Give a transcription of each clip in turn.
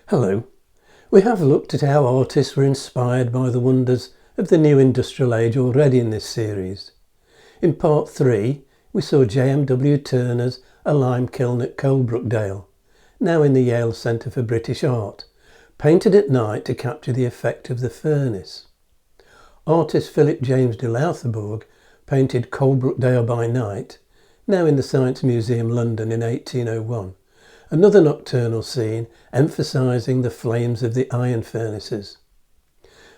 Hello. We have looked at how artists were inspired by the wonders of the new industrial age already in this series. In part 3, we saw JMW Turner's A Limekiln at Coalbrookdale, now in the Yale Centre for British Art, painted at night to capture the effect of the furnace. Artist Philipp James de Loutherbourg painted Coalbrookdale by night, now in the Science Museum, London in 1801. Another nocturnal scene emphasising the flames of the iron furnaces.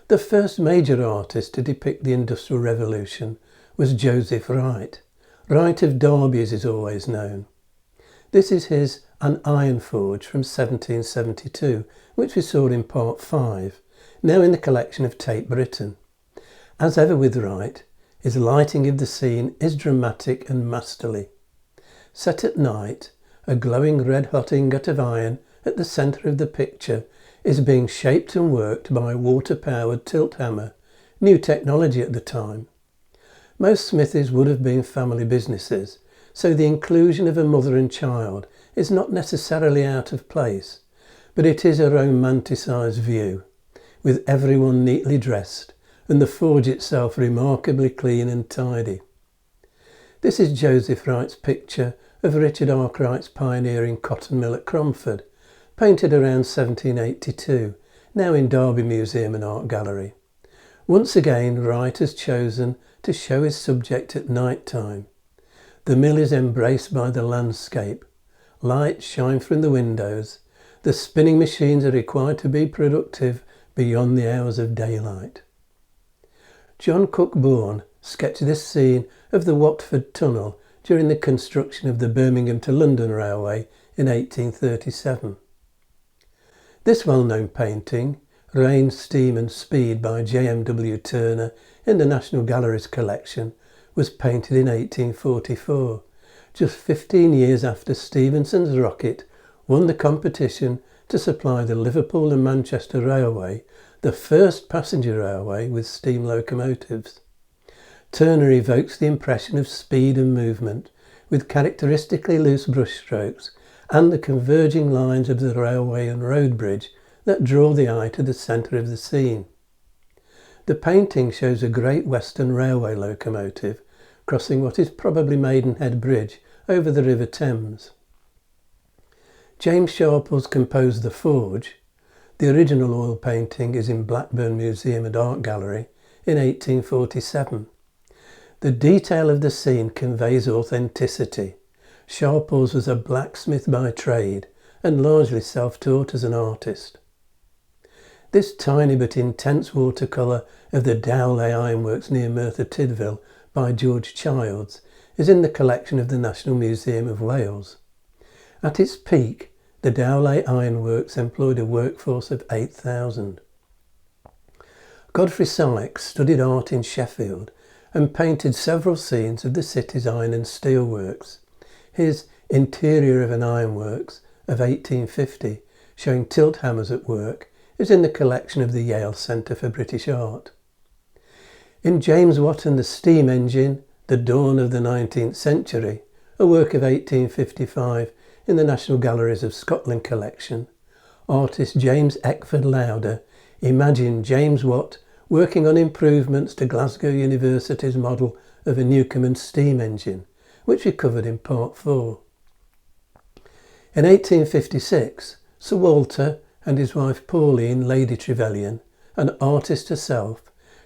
The first major artist to depict the Industrial Revolution was Joseph Wright. Wright of Derby as is always known. This is his An Iron Forge from 1772, which we saw in part 5, now in the collection of Tate Britain. As ever with Wright, his lighting of the scene is dramatic and masterly. Set at night, a glowing red-hot ingot of iron at the centre of the picture is being shaped and worked by a water-powered tilt hammer, new technology at the time. Most smithies would have been family businesses, so the inclusion of a mother and child is not necessarily out of place, but it is a romanticised view, with everyone neatly dressed and the forge itself remarkably clean and tidy. This is Joseph Wright's picture of Richard Arkwright's pioneering cotton mill at Cromford, painted around 1782, now in Derby Museum and Art Gallery. Once again, Wright has chosen to show his subject at night time. The mill is embraced by the landscape. Lights shine from the windows. The spinning machines are required to be productive beyond the hours of daylight. John Cook-Bourne sketched this scene of the Watford Tunnel during the construction of the Birmingham to London Railway in 1837. This well-known painting, Rain, Steam and Speed by JMW Turner in the National Gallery's collection, was painted in 1844, just 15 years after Stephenson's rocket won the competition to supply the Liverpool and Manchester Railway, the first passenger railway with steam locomotives. Turner evokes the impression of speed and movement, with characteristically loose brushstrokes and the converging lines of the railway and road bridge that draw the eye to the centre of the scene. The painting shows a Great Western Railway locomotive crossing what is probably Maidenhead Bridge over the River Thames. James Sharples composed The Forge. The original oil painting is in Blackburn Museum and Art Gallery in 1847. The detail of the scene conveys authenticity. Sharples was a blacksmith by trade and largely self-taught as an artist. This tiny but intense watercolour of the Dowley Ironworks near Merthyr Tydfil by George Childs is in the collection of the National Museum of Wales. At its peak, the Dowley Ironworks employed a workforce of 8,000. Godfrey Sykes studied art in Sheffield and painted several scenes of the city's iron and steel works. His Interior of an Ironworks of 1850, showing tilt hammers at work, is in the collection of the Yale Centre for British Art. In James Watt and the Steam Engine, The Dawn of the 19th Century, a work of 1855 in the National Galleries of Scotland collection, artist James Eckford Lauder imagined James Watt working on improvements to Glasgow University's model of a Newcomen steam engine, which we covered in part 4. In 1856, Sir Walter and his wife Pauline, Lady Trevelyan, an artist herself,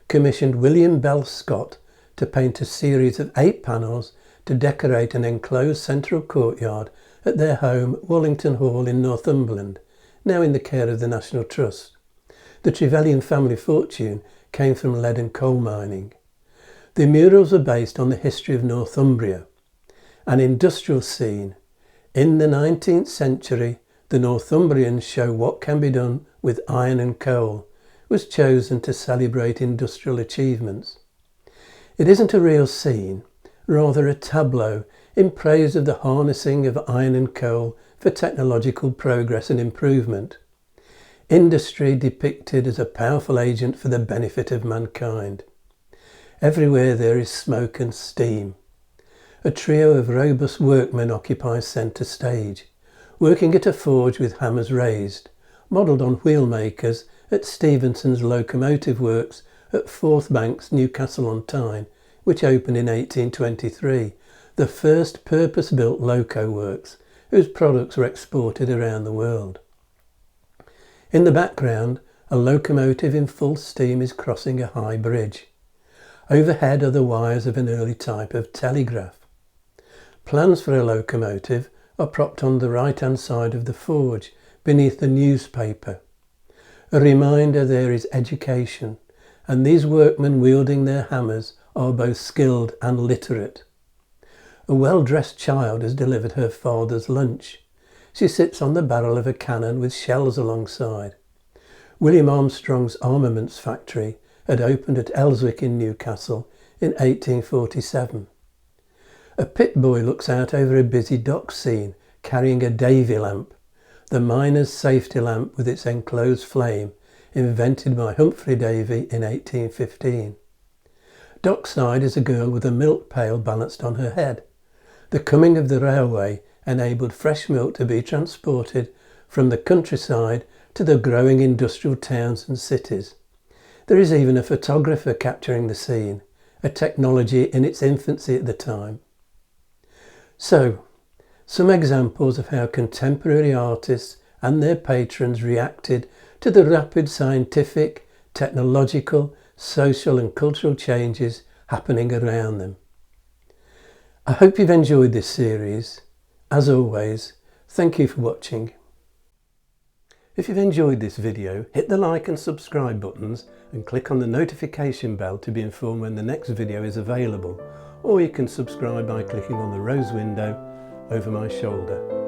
commissioned William Bell Scott to paint a series of 8 panels to decorate an enclosed central courtyard at their home, Wallington Hall in Northumberland, now in the care of the National Trust. The Trevelyan family fortune came from lead and coal mining. The murals are based on the history of Northumbria, an industrial scene. In the 19th century, the Northumbrians show what can be done with iron and coal, was chosen to celebrate industrial achievements. It isn't a real scene, rather a tableau in praise of the harnessing of iron and coal for technological progress and improvement. Industry depicted as a powerful agent for the benefit of mankind. Everywhere there is smoke and steam. A trio of robust workmen occupies centre stage, working at a forge with hammers raised, modelled on wheelmakers at Stephenson's Locomotive Works at Forthbanks, Newcastle-on-Tyne, which opened in 1823, the first purpose-built loco works, whose products were exported around the world. In the background, a locomotive in full steam is crossing a high bridge. Overhead are the wires of an early type of telegraph. Plans for a locomotive are propped on the right-hand side of the forge, beneath the newspaper. A reminder there is education, and these workmen wielding their hammers are both skilled and literate. A well-dressed child has delivered her father's lunch. She sits on the barrel of a cannon with shells alongside. William Armstrong's armaments factory had opened at Elswick in Newcastle in 1847. A pit boy looks out over a busy dock scene, carrying a Davy lamp, the miner's safety lamp with its enclosed flame, invented by Humphrey Davy in 1815. Dockside is a girl with a milk pail balanced on her head. The coming of the railway enabled fresh milk to be transported from the countryside to the growing industrial towns and cities. There is even a photographer capturing the scene, a technology in its infancy at the time. So, some examples of how contemporary artists and their patrons reacted to the rapid scientific, technological, social and cultural changes happening around them. I hope you've enjoyed this series. As always, thank you for watching. If you've enjoyed this video, hit the like and subscribe buttons and click on the notification bell to be informed when the next video is available, or you can subscribe by clicking on the rose window over my shoulder.